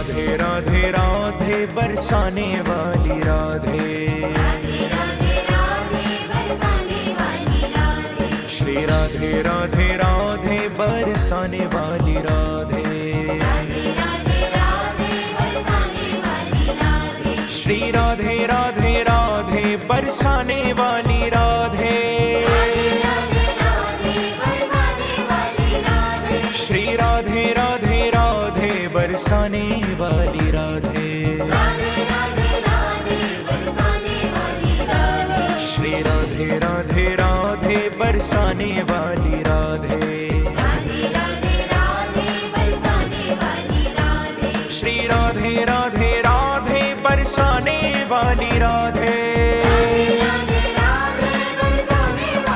राधे राधे राधे बरसाने वाली राधे, श्री राधे राधे राधे बरसाने वाली राधे, श्री राधे राधे राधे बरसाने वाली राधे, श्री राधे राधे राधे बरसाने वाली राधे, श्री राधे राधे राधे बरसाने वाली राधे।